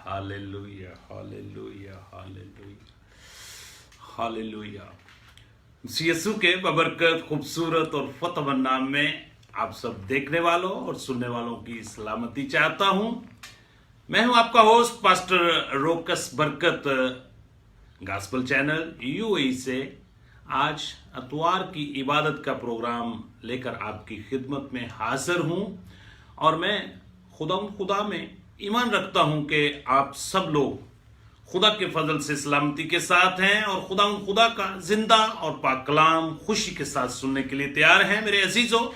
Hallelujah hallelujah hallelujah hallelujah. Yeshu के बबरकत खूबसूरत और फतहमंद नाम में आप सब देखने वालों और सुनने वालों की सलामती चाहता हूं। मैं हूं आपका होस्ट पास्टर रोकस बरकत, गॉस्पेल चैनल यूएई से। आज अतवार की इबादत का प्रोग्राम लेकर आपकी खिदमत में हाजिर हूं और मैं खुदा में ईमान रखता हूं कि आप सब लोग खुदा के फजल से सलामती के साथ हैं और खुदा का जिंदा और पाक कलाम खुशी के साथ सुनने के लिए तैयार हैं मेरे अजीजों।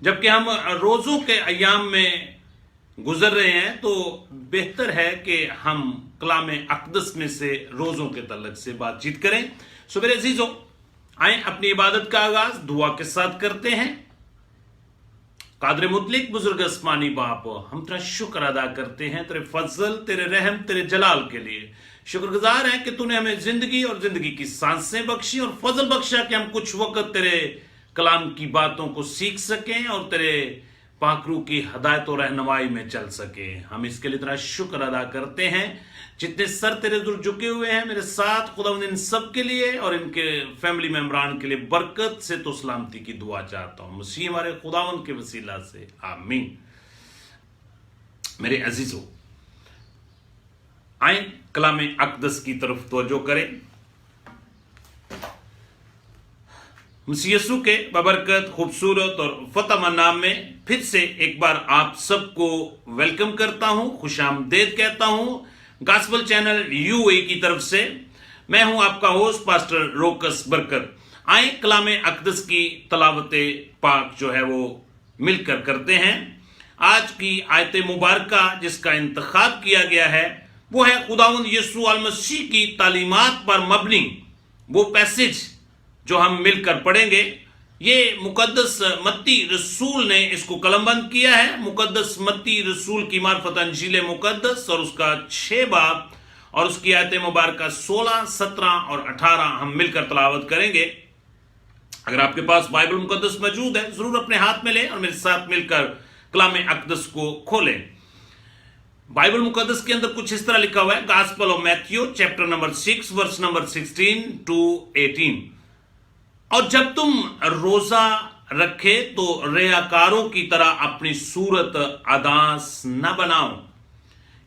जबकि हम रोज़ों के अयाम में गुजर रहे हैं तो बेहतर है कि हम कलाम अक़दस में से रोज़ों के तल्लक से बातचीत करें। सो मेरे अजीजों, आए अपनी इबादत का आगाज दुआ के साथ करते हैं। कादर मुतलिक बुजुर्ग आसमानी बाप, हम तेरा शुक्र अदा करते हैं तेरे फजल, तेरे रहम, तेरे जलाल के लिए। शुक्रगुजार हैं कि तूने हमें जिंदगी और जिंदगी की सांसें बख्शी और फजल बख्शा कि हम कुछ वक्त तेरे कलाम की बातों को सीख सकें और तेरे पाकरू की हदायत और रहनुमाई में चल सके। हम इसके लिए तेरा शुक्र अदा करते हैं। जितने सर तेरे दूर झुके हुए हैं मेरे साथ खुदा इन सब के लिए और इनके फैमिली मेंबरान के लिए बरकत से तो सलामती की दुआ चाहता हूं मसीह हमारे खुदावन के वसीला से, आमीन। मेरे अजीजों, आए कलाम अक़दस की तरफ तवज्जो करें। मसीह यीशु के बबरकत खूबसूरत और फतहमंद नाम में फिर से एक बार आप सबको वेलकम करता हूं, खुशामदीद कहता हूं गॉस्पेल चैनल यूएई की तरफ से। मैं हूं आपका होस्ट पास्टर रोकस बरकत। आए कलाम अक़दस की तलावत पाक जो है वो मिलकर करते हैं। आज की आयत मुबारका जिसका इंतखाब किया गया है वो है खुदावंद यीशु अल मसीह की तालीमात पर मबनी वो पैसेज जो हम मिलकर पढ़ेंगे। ये मुकद्दस मत्ती रसूल ने इसको कलमबंद किया है। मुकद्दस मत्ती रसूल की मार्फत अंजील मुकद्दस और उसका 6 बाब और उसकी आयत मुबारका 16, 17 और 18 हम मिलकर तलावत करेंगे। अगर आपके पास बाइबल मुकद्दस मौजूद है जरूर अपने हाथ में लें और मेरे साथ मिलकर कलाम अक़दस को खोलें। बाइबल मुकद्दस के अंदर कुछ इस तरह लिखा हुआ है, gospel of Matthew chapter number 6 verse number 16 to 18। और जब तुम रोजा रखे तो रियाकारों की तरह अपनी सूरत अदास न बनाओ,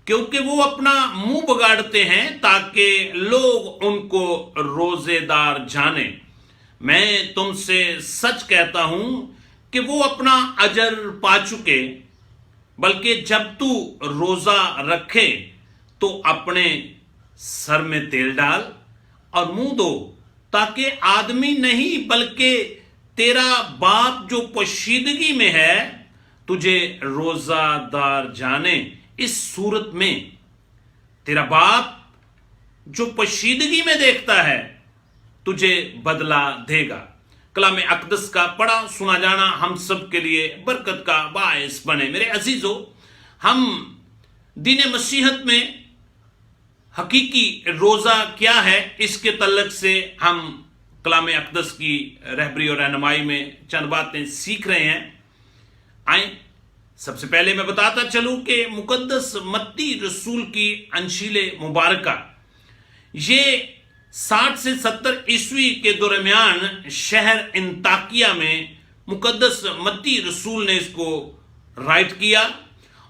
क्योंकि वो अपना मुंह बगाड़ते हैं ताकि लोग उनको रोजेदार जाने। मैं तुमसे सच कहता हूं कि वो अपना अजर पा चुके। बल्कि जब तू रोजा रखे तो अपने सर में तेल डाल और मुंह धो, ताकि आदमी नहीं बल्कि तेरा बाप जो पोशीदगी में है तुझे रोजादार जाने। इस सूरत में तेरा बाप जो पोशीदगी में देखता है तुझे बदला देगा। कलाम अक़दस का पढ़ा सुना जाना हम सब के लिए बरकत का बायस बने। मेरे अजीजों, हम दीन मसीहत में हकीकी रोजा क्या है इसके तल्लक से हम कलाम अक़दस की रहबरी और रहनुमाई में चंद बातें सीख रहे हैं। आए सबसे पहले मैं बताता चलूं कि मुकद्दस मत्ती रसूल की अंजील मुबारका ये 60 से 70 ईस्वी के दरमियान शहर इंताकिया में मुकद्दस मत्ती रसूल ने इसको राइट किया।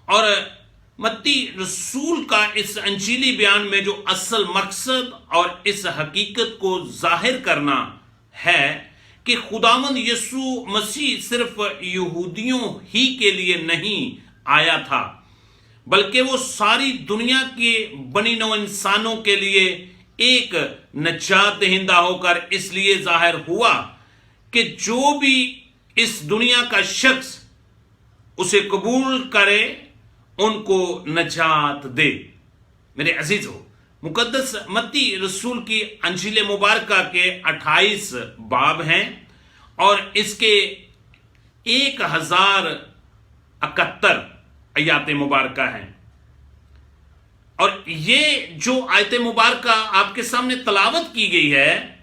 और मत्ती रसूल का इस अंजीली बयान में जो असल मकसद और इस हकीकत को जाहिर करना है कि खुदावंद यीशु मसीह सिर्फ यहूदियों ही के लिए नहीं आया था, बल्कि वो सारी दुनिया के बनी नौ इंसानों के लिए एक नजात दहिंदा होकर इसलिए जाहिर हुआ कि जो भी इस दुनिया का शख्स उसे कबूल करे उनको नजात दे। मेरे अजीजों, मुकद्दस मत्ती रसूल की अंजील मुबारका के 28 बाब हैं और इसके 1071 आयत मुबारका हैं। और ये जो आयत मुबारका आपके सामने तलावत की गई है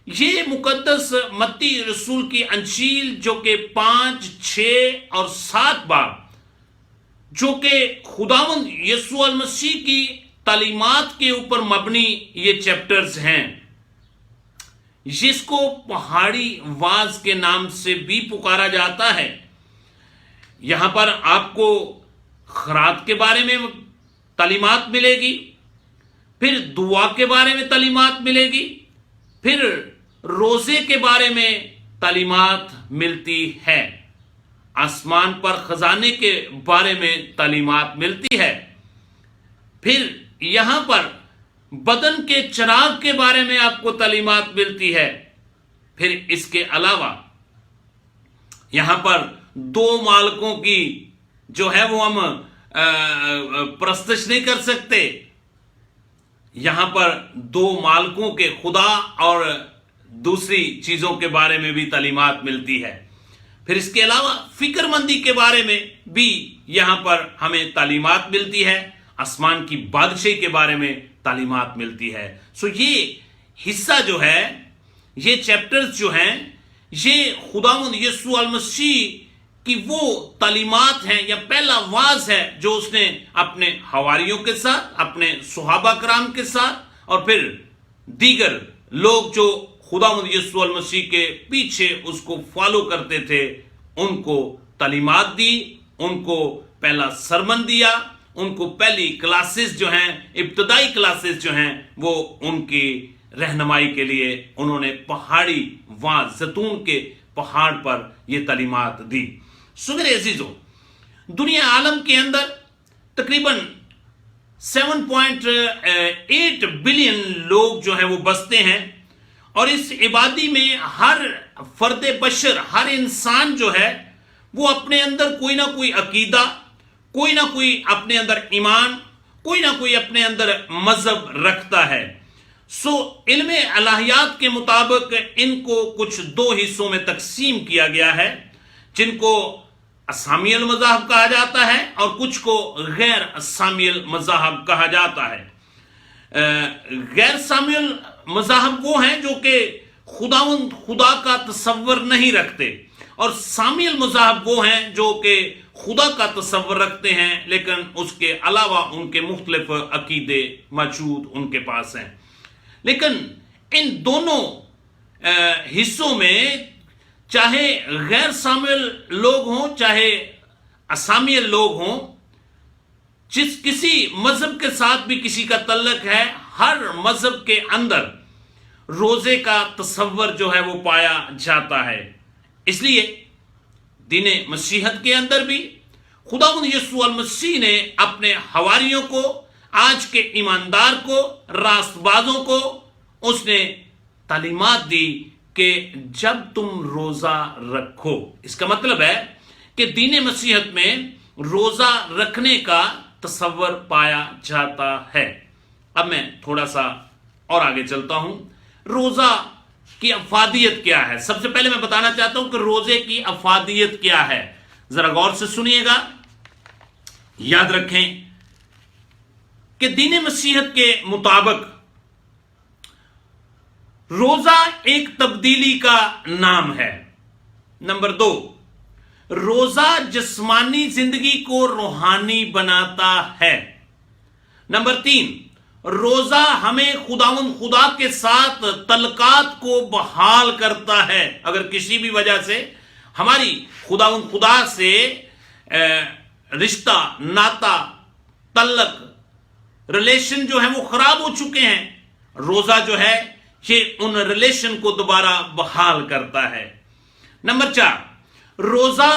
ये मुकद्दस मत्ती रसूल की अंजील जो कि 5, 6 और 7 बाब जो कि खुदावंद यीशु अल मसीह की तालीमात के ऊपर मबनी ये चैप्टर्स हैं, जिसको पहाड़ी वाज के नाम से भी पुकारा जाता है। यहां पर आपको खरात के बारे में तालीमात मिलेगी, फिर दुआ के बारे में तालीमात मिलेगी, फिर रोजे के बारे में तालीमात मिलती है, आसमान पर खजाने के बारे में तालीमात मिलती है, फिर यहां पर बदन के चिराग के बारे में आपको तालीमात मिलती है। फिर इसके अलावा यहां पर दो मालकों की जो है वो हम प्रस्तुत नहीं कर सकते। यहां पर दो मालकों के, खुदा और दूसरी चीजों के बारे में भी तालीमात मिलती है। फिर इसके अलावा फिक्रमंदी के बारे में भी यहां पर हमें तालीमात मिलती है, आसमान की बादशाही के बारे में तालीमात मिलती है। सो ये हिस्सा जो है, ये चैप्टर्स जो हैं, ये खुदावंद यीशु अल मसीह की वो तालीमात हैं या पहला वाज है जो उसने अपने हवारियों के साथ, अपने सुहाबा कराम के साथ और फिर दीगर लोग जो खुदावंद यीशु अल मसीह के पीछे उसको फॉलो करते थे, उनको तालीमात दी, उनको पहला सरमन दिया, उनको पहली क्लासेस जो हैं, इब्तदाई क्लासेस जो हैं, वो उनकी रहनुमाई के लिए उन्होंने पहाड़ी वहां जैतून के पहाड़ पर ये तालीमात दी। सो मेरे अजीजों, दुनिया आलम के अंदर तकरीबन 7.8 बिलियन लोग जो हैं वो बसते हैं, और इस इबादी में हर फर्द बशर, हर इंसान जो है वो अपने अंदर कोई ना कोई अकीदा, कोई ना कोई अपने अंदर ईमान, कोई ना कोई अपने अंदर मजहब रखता है। सो इल्मे अलहियात के मुताबिक इनको कुछ दो हिस्सों में तकसीम किया गया है, जिनको असामियल मज़ाहब कहा जाता है और कुछ को गैर असामियल मज़ाहब कहा जाता है। गैर सामियल मज़ाहब वो हैं जो कि खुदा का तसव्वुर नहीं रखते, और सामियल मज़ाहब वो हैं जो कि खुदा का तसव्वुर रखते हैं, लेकिन उसके अलावा उनके मुख्तलिफ अकीदे मौजूद उनके पास हैं। लेकिन इन दोनों हिस्सों में चाहे गैर सामिल लोग हों चाहे असामियल लोग हों, जिस किसी मजहब के साथ भी किसी का तल्लक है, हर मजहब के अंदर रोजे का तसव्वुर जो है वो पाया जाता है। इसलिए दीने मसीहत के अंदर भी खुदावंद यीशु अल मसीह ने अपने हवारियों को, आज के ईमानदार को, रास्तबाजों को उसने तालीमात दी कि जब तुम रोजा रखो, इसका मतलब है कि दीने मसीहत में रोजा रखने का तसव्वुर पाया जाता है। अब मैं थोड़ा सा और आगे चलता हूं। रोजा की अफादियत क्या है? सबसे पहले मैं बताना चाहता हूं कि रोजे की अफादियत क्या है। जरा गौर से सुनिएगा, याद रखें कि दीन मसीहत के मुताबिक रोजा एक तब्दीली का नाम है। नंबर 2, रोजा जिस्मानी जिंदगी को रूहानी बनाता है। नंबर 3, रोजा हमें खुदा के साथ तलकात को बहाल करता है। अगर किसी भी वजह से हमारी खुदा से रिश्ता, नाता, तल्लक, रिलेशन जो है वो खराब हो चुके हैं, रोजा जो है ये उन रिलेशन को दोबारा बहाल करता है। नंबर 4, रोजा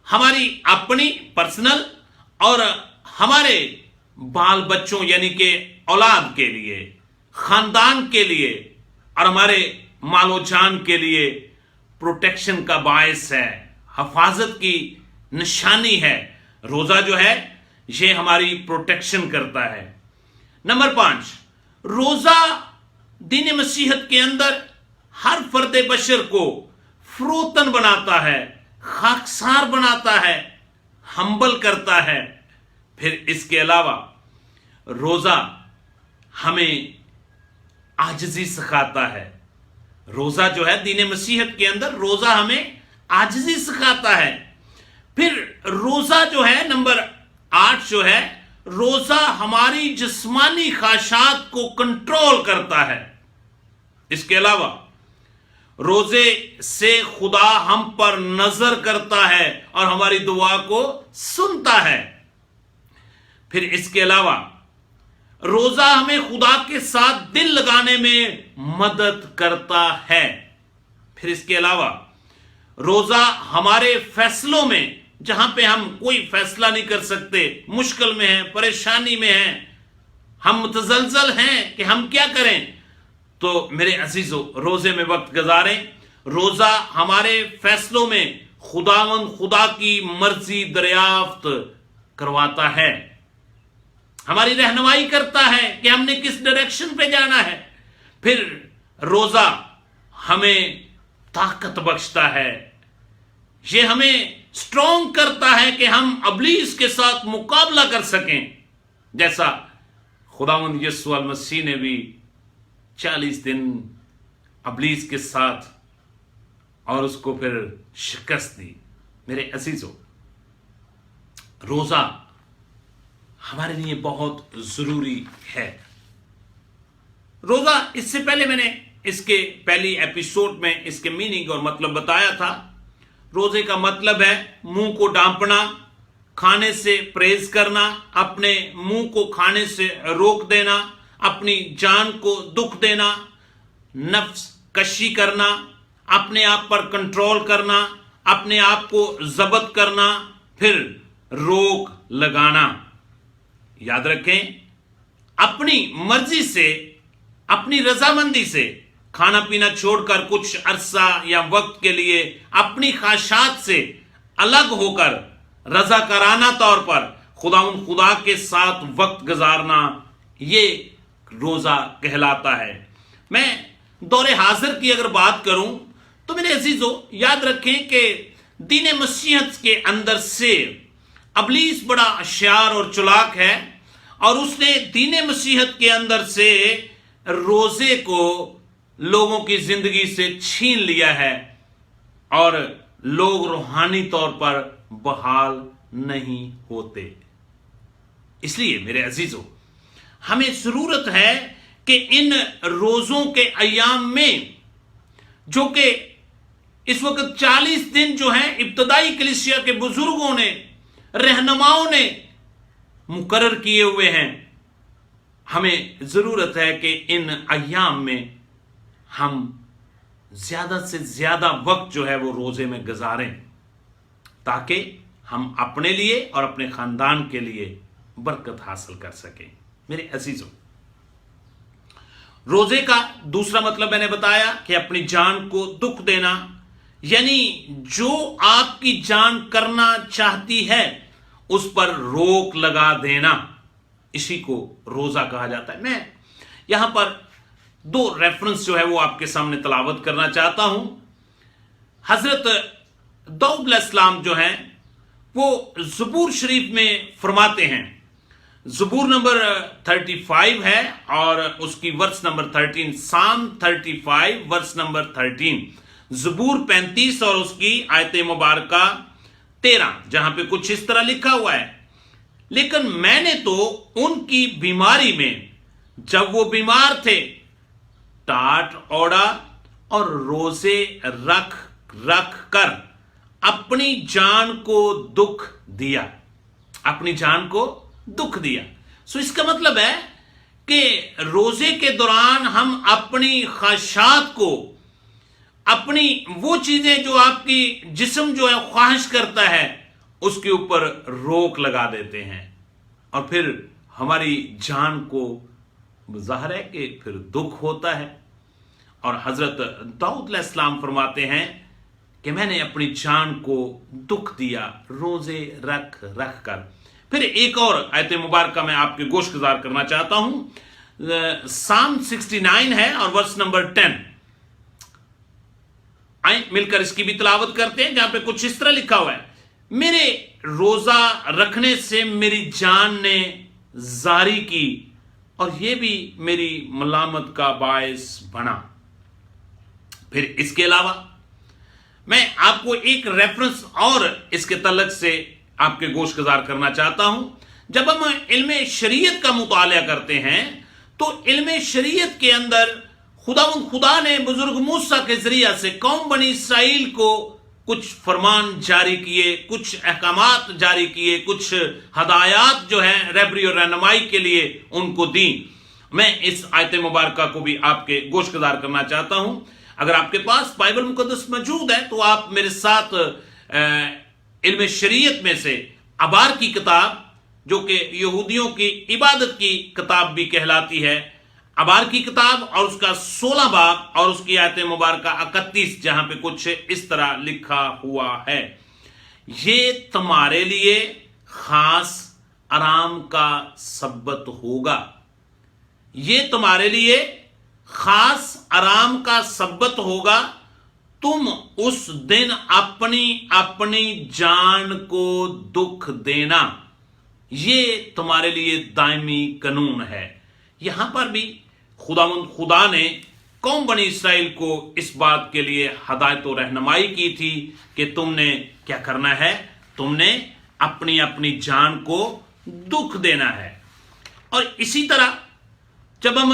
हमारी अपनी पर्सनल और हमारे बाल बच्चों यानी कि औलाद के लिए, खानदान के लिए और हमारे मालो जान के लिए प्रोटेक्शन का बायस है, हिफाजत की निशानी है। रोजा जो है ये हमारी प्रोटेक्शन करता है। नंबर 5, रोजा दीन मसीहत के अंदर हर फर्द बशर को फरोतन बनाता है, खाकसार बनाता है, हम्बल करता है। फिर इसके अलावा रोजा हमें आजिज़ी सिखाता है। रोजा जो है दीन मसीहत के अंदर रोजा हमें आजिज़ी सिखाता है। फिर रोजा जो है नंबर 8 जो है روزہ ہماری جسمانی خواہشات کو کنٹرول کرتا ہے۔ اس کے علاوہ روزے سے خدا ہم پر نظر کرتا ہے اور ہماری دعا کو سنتا ہے۔ پھر اس کے علاوہ روزہ ہمیں خدا کے ساتھ دل لگانے میں مدد کرتا ہے۔ پھر اس کے علاوہ روزہ ہمارے فیصلوں میں، جہاں پہ ہم کوئی فیصلہ نہیں کر سکتے، مشکل میں ہیں، پریشانی میں ہیں، ہم متزلزل ہیں کہ ہم کیا کریں، تو میرے عزیزو روزے میں وقت گزاریں۔ روزہ ہمارے فیصلوں میں خدا کی مرضی دریافت کرواتا ہے، ہماری رہنمائی کرتا ہے کہ ہم نے کس ڈائریکشن پہ جانا ہے۔ پھر روزہ ہمیں طاقت بخشتا ہے، یہ ہمیں سٹرونگ کرتا ہے کہ ہم ابلیس کے ساتھ مقابلہ کر سکیں، جیسا خداوند یسوع المسیح نے بھی 40 دن ابلیس کے ساتھ اور اس کو پھر شکست دی۔ میرے عزیزو روزہ ہمارے لیے بہت ضروری ہے۔ روزہ، اس سے پہلے میں نے اس کے پہلی ایپیسوڈ میں اس کے میننگ اور مطلب بتایا تھا۔ روزے کا مطلب ہے منہ کو ڈانپنا، کھانے سے پرہیز کرنا، اپنے منہ کو کھانے سے روک دینا، اپنی جان کو دکھ دینا، نفس کشی کرنا، اپنے آپ پر کنٹرول کرنا، اپنے آپ کو ضبط کرنا، پھر روک لگانا۔ یاد رکھیں، اپنی مرضی سے، اپنی رضامندی سے کھانا پینا چھوڑ کر کچھ عرصہ یا وقت کے لیے اپنی خواہشات سے الگ ہو کر رضاکارانہ طور پر خدا کے ساتھ وقت گزارنا، یہ روزہ کہلاتا ہے۔ میں دور حاضر کی اگر بات کروں تو میرے عزیزو یاد رکھیں کہ دین مسیحیت کے اندر سے ابلیس بڑا ہوشیار اور چلاک ہے، اور اس نے دین مسیحیت کے اندر سے روزے کو لوگوں کی زندگی سے چھین لیا ہے، اور لوگ روحانی طور پر بحال نہیں ہوتے۔ اس لیے میرے عزیزو ہمیں ضرورت ہے کہ ان روزوں کے ایام میں، جو کہ اس وقت 40 دن جو ہیں ابتدائی کلیسیا کے بزرگوں نے، رہنماؤں نے مقرر کیے ہوئے ہیں، ہمیں ضرورت ہے کہ ان ایام میں ہم زیادہ سے زیادہ وقت جو ہے وہ روزے میں گزاریں، تاکہ ہم اپنے لیے اور اپنے خاندان کے لیے برکت حاصل کر سکیں۔ میرے عزیزوں، روزے کا دوسرا مطلب میں نے بتایا کہ اپنی جان کو دکھ دینا، یعنی جو آپ کی جان کرنا چاہتی ہے اس پر روک لگا دینا، اسی کو روزہ کہا جاتا ہے۔ میں یہاں پر 2 ریفرنس جو ہے وہ آپ کے سامنے تلاوت کرنا چاہتا ہوں۔ حضرت داؤد علیہ السلام جو ہیں وہ زبور شریف میں فرماتے ہیں، زبور نمبر 35 ہے اور اس کی ورس نمبر 13، سام 35 ورس نمبر 13، زبور 35 اور اس کی آیت مبارکہ 13، جہاں پہ کچھ اس طرح لکھا ہوا ہے، لیکن میں نے تو ان کی بیماری میں، جب وہ بیمار تھے، ٹاٹ اوڑا اور روزے رکھ کر اپنی جان کو دکھ دیا، اپنی جان کو دکھ دیا۔ سو اس کا مطلب ہے کہ روزے کے دوران ہم اپنی خواہشات کو، اپنی وہ چیزیں جو آپ کی جسم جو ہے خواہش کرتا ہے، اس کے اوپر روک لگا دیتے ہیں، اور پھر ہماری جان کو ظاہر ہے کہ پھر دکھ ہوتا ہے۔ اور حضرت داؤد علیہ السلام فرماتے ہیں کہ میں نے اپنی جان کو دکھ دیا روزے رکھ کر۔ پھر ایک اور آیت مبارکہ میں آپ کے گوش گزار کرنا چاہتا ہوں، سام 69 ہے اور ورس نمبر 10۔ آئیں مل کر اس کی بھی تلاوت کرتے ہیں، جہاں پہ کچھ اس طرح لکھا ہوا ہے، میرے روزہ رکھنے سے میری جان نے زاری کی اور یہ بھی میری ملامت کا باعث بنا۔ پھر اس کے علاوہ میں آپ کو ایک ریفرنس اور اس کے تعلق سے آپ کے گوش گزار کرنا چاہتا ہوں، जब हम इल्म शरीयत का मुताला करते हैं तो इल्म शरीयत के अंदर खुदा ने बुजुर्ग मूसा के जरिया से कौम बनी इसराइल को कुछ फरमान जारी किए, कुछ अहकामात जारी किए, कुछ हदायत जो है रहबरी और रहनुमाई के लिए उनको दी। मैं इस आयत मुबारक को भी आपके गोशगुजार करना चाहता हूं। अगर आपके पास बाइबल मुकद्दस मौजूद है तो आप मेरे साथ इल्म शरीयत में से अबार की किताब, जो कि यहूदियों की इबादत की किताब भी कहलाती है, अबार की किताब और उसका 16 बाब और उसकी आयत मुबारक 31, जहां पे कुछ इस तरह लिखा हुआ है, ये तुम्हारे लिए खास आराम का सब्बत होगा। ये तुम्हारे लिए खास आराम का सब्बत होगा। तुम उस दिन अपनी अपनी जान को दुख देना। ये तुम्हारे लिए दायमी कानून है। यहां पर भी खुदा ने कौम बनी इसराइल को इस बात के लिए हदायत और रहनुमाई की थी कि तुमने क्या करना है, तुमने अपनी अपनी जान को दुख देना है। और इसी तरह जब हम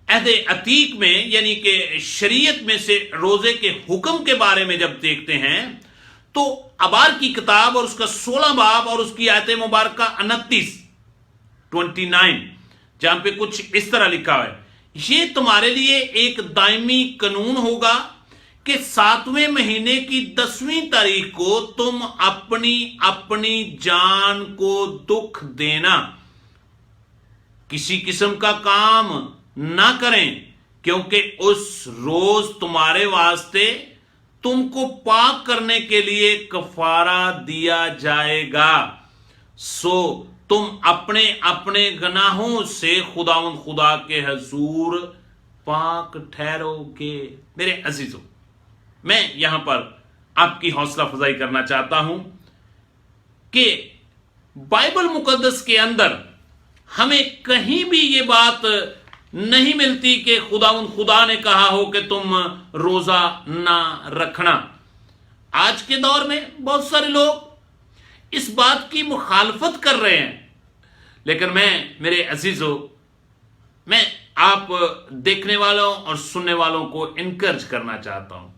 अहदे अतीक में यानी कि शरीयत में से रोजे के हुक्म के बारे में जब देखते हैं तो अबार की किताब और उसका 16 बाब और उसकी आयत मुबारक 29 जहां पे कुछ इस तरह लिखा है, ये तुम्हारे लिए एक दायमी कानून होगा कि 7वें महीने की 10वीं तारीख को तुम अपनी अपनी जान को दुख देना, किसी किस्म का काम ना करें, क्योंकि उस रोज तुम्हारे वास्ते तुमको पाक करने के लिए कफारा दिया जाएगा। सो तुम अपने अपने गुनाहों से खुदा के हजूर पाक ठहरोगे। मेरे अजीजों, मैं यहां पर आपकी हौसला अफजाई करना चाहता हूं कि बाइबल मुकद्दस के अंदर हमें कहीं भी ये बात नहीं मिलती कि खुदा ने कहा हो कि तुम रोजा ना रखना। आज के दौर में बहुत सारे लोग इस बात की मुखालफत कर रहे हैं, लेकिन मेरे अजीजों, मैं आप देखने वालों और सुनने वालों को इनकरेज करना चाहता हूं।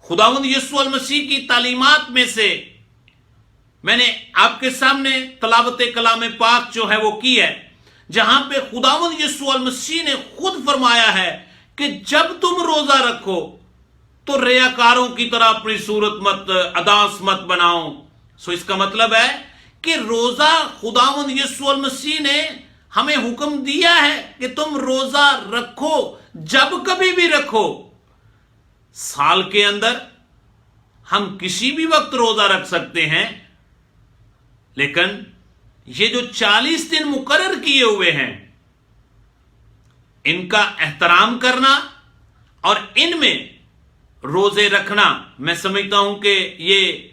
खुदावंद यीशु अल मसीह की तालीमात में से मैंने आपके सामने तलावत कलाम पाक जो है वो की है, जहां पे खुदावंद यीशु अल मसीह ने खुद फरमाया है कि जब तुम रोजा रखो तो रियाकारों की तरह अपनी सूरत मत अदास मत बनाओ। सो इसका मतलब है कि रोजा खुदावंद यीशु अल मसीह ने हमें हुक्म दिया है कि तुम रोजा रखो, जब कभी भी रखो। साल के अंदर हम किसी भी वक्त रोजा रख सकते हैं, लेकिन ये जो 40 दिन मुकर्रर किए हुए हैं, इनका एहतराम करना और इनमें रोजे रखना, मैं समझता हूं कि ये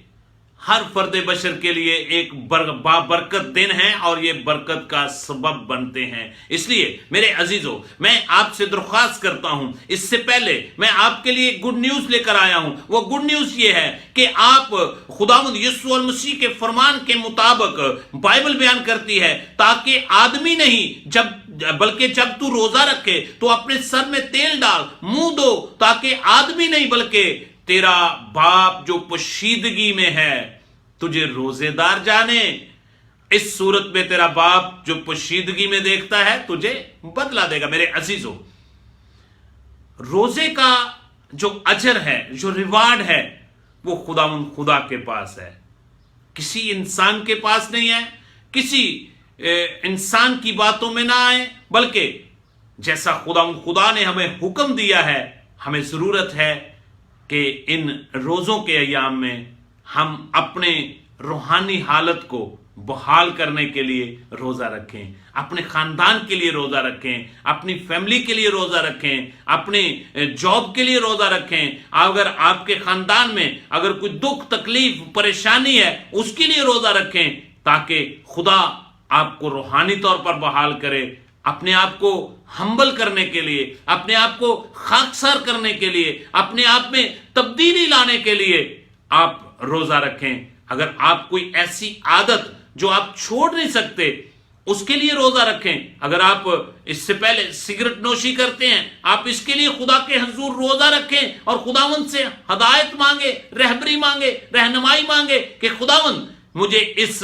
हर फर्द बशर के लिए एक बाबरकत दिन है और ये बरकत का सबब बनते हैं। इसलिए मेरे अजीजों, मैं आपसे दरख्वास्त करता हूं, इससे पहले मैं आपके लिए गुड न्यूज लेकर आया हूं। वो गुड न्यूज ये है कि आप खुदावंद यीशु अल मसीह के फरमान के मुताबिक बाइबल बयान करती है, ताकि आदमी नहीं बल्कि जब तू रोजा रखे तो अपने सर में तेल डाल, मुंह धो, ताकि आदमी नहीं बल्कि तेरा बाप जो पोशीदगी में है तुझे रोजेदार जाने। इस सूरत में तेरा बाप जो पोशीदगी में देखता है तुझे बदला देगा। मेरे अजीजों, रोजे का जो अजर है, जो रिवार्ड है, वो खुदा के पास है, किसी इंसान के पास नहीं है। किसी इंसान की बातों में ना आए, बल्कि जैसा खुदा ने हमें हुक्म दिया है, हमें जरूरत है कि इन रोजों के अयाम में हम अपने रूहानी हालत को बहाल करने के लिए रोजा रखें, अपने खानदान के लिए रोजा रखें, अपनी फैमिली के लिए रोजा रखें, अपने जॉब के लिए रोजा रखें। अगर आपके खानदान में अगर कोई दुख तकलीफ परेशानी है, उसके लिए रोजा रखें, ताकि खुदा आपको रूहानी तौर पर बहाल करे। अपने आप को हम्बल करने के लिए, अपने आप को खाकसार करने के लिए, अपने आप में तब्दीली लाने के लिए आप रोजा रखें। اگر آپ کوئی ایسی عادت جو آپ چھوڑ نہیں سکتے اس کے لیے روزہ رکھیں. اگر آپ اس سے پہلے سگریٹ نوشی کرتے ہیں آپ اس کے لیے خدا کے حضور روزہ رکھیں اور خداوند سے ہدایت مانگے, رہبری مانگے, رہنمائی مانگے کہ خداوند مجھے اس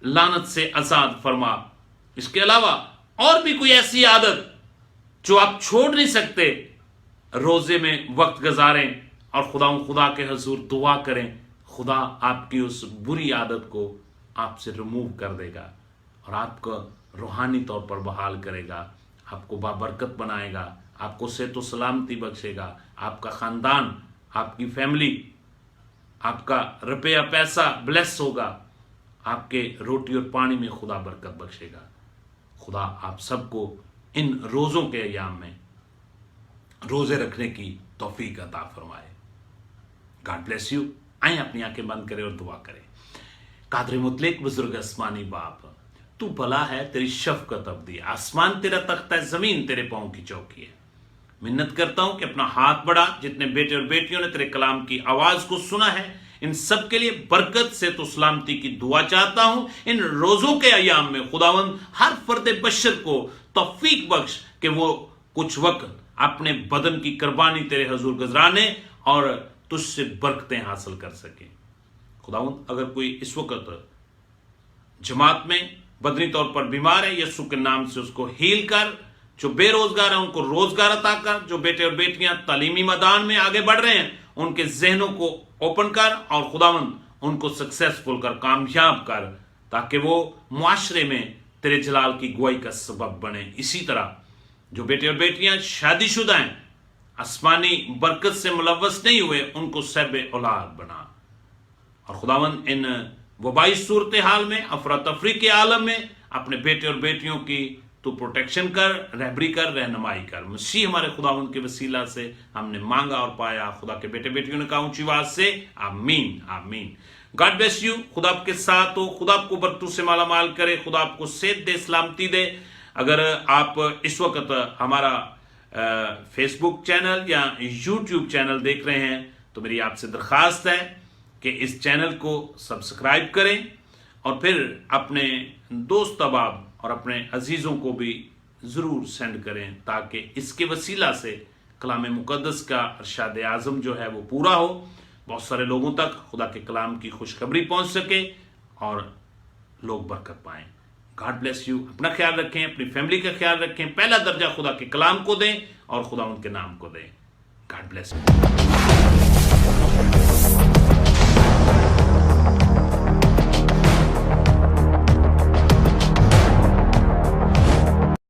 لعنت سے آزاد فرما. اس کے علاوہ اور بھی کوئی ایسی عادت جو آپ چھوڑ نہیں سکتے, روزے میں وقت گزاریں اور خدا کے حضور دعا کریں. خدا آپ کی اس بری عادت کو آپ سے ریموو کر دے گا اور آپ کو روحانی طور پر بحال کرے گا, آپ کو بابرکت بنائے گا, آپ کو صحت و سلامتی بخشے گا, آپ کا خاندان, آپ کی فیملی, آپ کا روپیہ پیسہ بلیس ہوگا, آپ کے روٹی اور پانی میں خدا برکت بخشے گا. خدا آپ سب کو ان روزوں کے ایام میں روزے رکھنے کی توفیق عطا فرمائے. God bless you. آئیں اپنی آنکھیں بند کریں اور دعا کریں. قادر مطلق بزرگ آسمانی باپ, تو بھلا ہے, تیری شفقت ابدی, آسمان تیرا تخت ہے, زمین تیرے پاؤں کی چوکی ہے. منت کرتا ہوں کہ اپنا ہاتھ بڑھا, جتنے بیٹے اور بیٹیوں نے تیرے کلام کی آواز کو سنا ہے ان سب کے لیے برکت سے تو سلامتی کی دعا چاہتا ہوں. ان روزوں کے ایام میں خداوند ہر فرد بشر کو توفیق بخش کہ وہ کچھ وقت اپنے بدن کی قربانی تیرے حضور گزرانے اور تجھ سے برکتیں حاصل کر سکیں. خداوند اگر کوئی اس وقت جماعت میں بدنی طور پر بیمار ہے, یسوع کے نام سے اس کو ہیل کر. جو بے روزگار ہیں ان کو روزگار عطا کر. جو بیٹے اور بیٹیاں تعلیمی میدان میں آگے بڑھ رہے ہیں ان کے ذہنوں کو اوپن کر اور خداوند ان کو سکسیسفل کر, کامیاب کر, تاکہ وہ معاشرے میں تیرے جلال کی گواہی کا سبب بنے. اسی طرح جو بیٹے اور بیٹیاں شادی شدہ ہیں, آسمانی برکت سے ملوث نہیں ہوئے, ان کو صاحب اولاد بنا. اور خداوند ان وبائی صورتحال میں, افراتفری کے عالم میں اپنے بیٹے اور بیٹیوں کی تو پروٹیکشن کر, رہبری کر, رہنمائی کر. مسیح ہمارے خداوند کے وسیلہ سے ہم نے مانگا اور پایا. خدا کے بیٹے بیٹیوں نے کہا اونچی آواز سے آمین آمین. God bless you. خدا آپ کے ساتھ ہو, خدا آپ کو برکتوں سے مالا مال کرے, خدا آپ کو صحت دے, سلامتی دے. اگر آپ اس وقت ہمارا فیس بک چینل یا یوٹیوب چینل دیکھ رہے ہیں تو میری آپ سے درخواست ہے کہ اس چینل کو سبسکرائب کریں اور پھر اپنے دوست احباب اور اپنے عزیزوں کو بھی ضرور سینڈ کریں, تاکہ اس کے وسیلہ سے کلام مقدس کا ارشاد اعظم جو ہے وہ پورا ہو, بہت سارے لوگوں تک خدا کے کلام کی خوشخبری پہنچ سکے اور لوگ برکت پائیں. God bless you. اپنا خیال رکھیں, اپنی فیملی کا خیال رکھیں, پہلا درجہ خدا کے کلام کو دیں اور خدا ان کے نام کو دیں. God bless you.